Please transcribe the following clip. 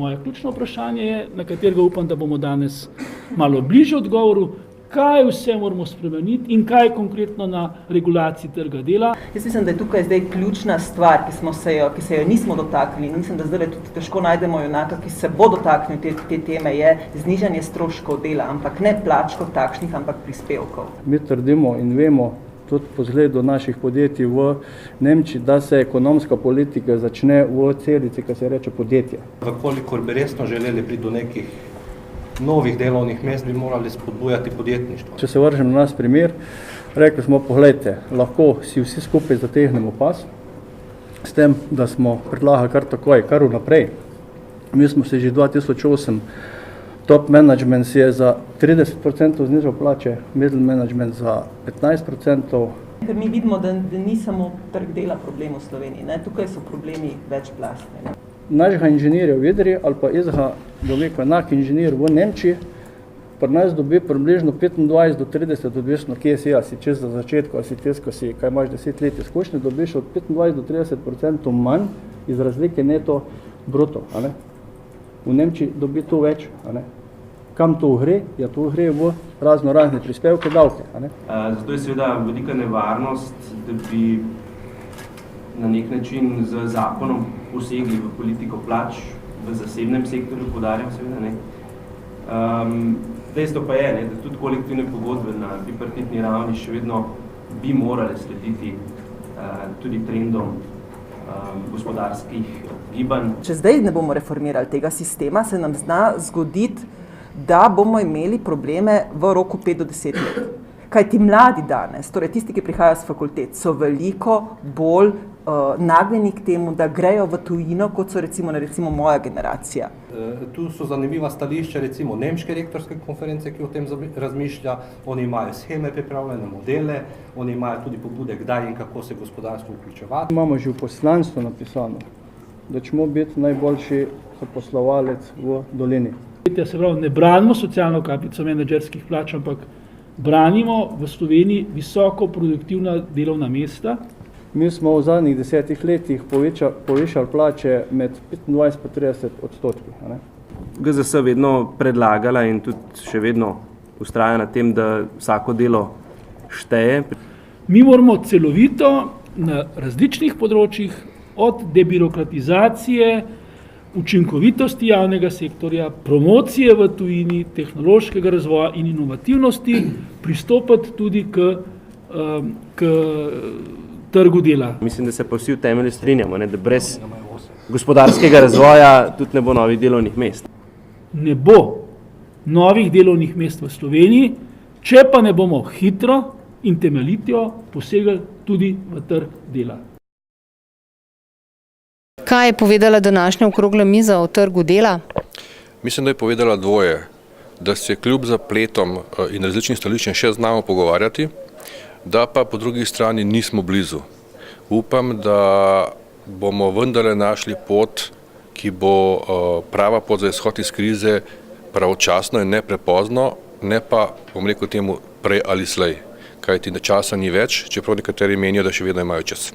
Moje ključno vprašanje je, na katerega upam, da bomo danes malo bližje odgovoru, kaj vse moramo spremeniti in kaj konkretno na regulaciji trga dela. Jaz mislim, da je tukaj zdaj ključna stvar, ki se jo nismo dotaknili. Mislim, da zdaj tudi težko najdemo junaka, ki se bo dotaknil te teme, je znižanje stroškov dela, ampak ne plač kot takšnih, ampak prispevkov. Mi trdimo in vemo, tudi po zgledu naših podjetij v Nemčiji, da se ekonomska politika začne v celici, ki se reče podjetje. Vkolikor bi resno želeli priti do nekih novih delovnih mest, bi morali spodbujati podjetništvo. Če se vržem na nas primer, rekli smo, poglejte, lahko si vsi skupaj zategnemo pas, s tem, da smo predlagali kar takoj, kar vnaprej. Mi smo se že 2008, top management si je za 30% znižal plače, middle management za 15%. Ker mi vidimo, da ni samo trg dela problem v Sloveniji, ne? Tukaj so problemi večplastni. Našega inženirja v Idriji ali pa enak inženir v Nemčiji pri nas dobi približno 25 do 30, odvisno kje si, ali si čez za začetku, ali si tesko si, kaj imaš 10 let izkušnje, dobiš od 25 do 30% manj iz razlike neto bruto. V Nemčiji dobi to več. Kam to gre? Ja, to gre v razne prispevke, davke. Zato je seveda velika nevarnost, da bi na nek način z zakonom posegli v politiko plač v zasebnem sektorju, poudarjam seveda, ne. Dejstvo pa je, da tudi kolektivne pogodbe na tripartitni ravni še vedno bi morale slediti tudi trendom gospodarskih gibanj. Če zdaj ne bomo reformirali tega sistema, se nam zna zgoditi, da bomo imeli probleme v roku 5 do 10 let. Kaj ti mladi danes, torej tisti, ki prihajajo s fakultet, so veliko bolj nagnjeni k temu, da grejo v tujino, kot so recimo moja generacija. Tu so zanimiva stališča recimo Nemške rektorske konference, ki o tem razmišlja. Oni imajo sheme pripravljene, modele, oni imajo tudi pobude, kdaj in kako se gospodarstvo vključevati. Imamo že v poslanstvu napisano, da ćemo biti najboljši zaposlovalec v dolini. Se pravi, ne branimo socialno kapico menedžerskih plač, ampak branimo v Sloveniji visoko produktivna delovna mesta. Mi smo v zadnjih 10 letih povišali plače med 25 in 30%. GZS vedno predlagala in tudi še vedno vztraja na tem, da vsako delo šteje. Mi moramo celovito na različnih področjih, od debirokratizacije, učinkovitosti javnega sektorja, promocije v tujini, tehnološkega razvoja in inovativnosti pristopati tudi k trgu dela. Mislim, da se pa vsi v temelju strinjamo, da brez gospodarskega razvoja tudi ne bo novih delovnih mest. Ne bo novih delovnih mest v Sloveniji, če pa ne bomo hitro in temeljito posegali tudi v trg dela. Kaj je povedala današnja okrogla miza o trgu dela? Mislim, da je povedala dvoje, da se kljub zapletom in različnim stališčem še znamo pogovarjati, da pa po drugi strani nismo blizu. Upam, da bomo vendarle našli pot, ki bo prava pot za izhod iz krize pravočasno in ne prepozno, ne pa, bom rekel temu, prej ali slej. Kajti časa ni več, čeprav nekateri menijo, da še vedno imajo čas.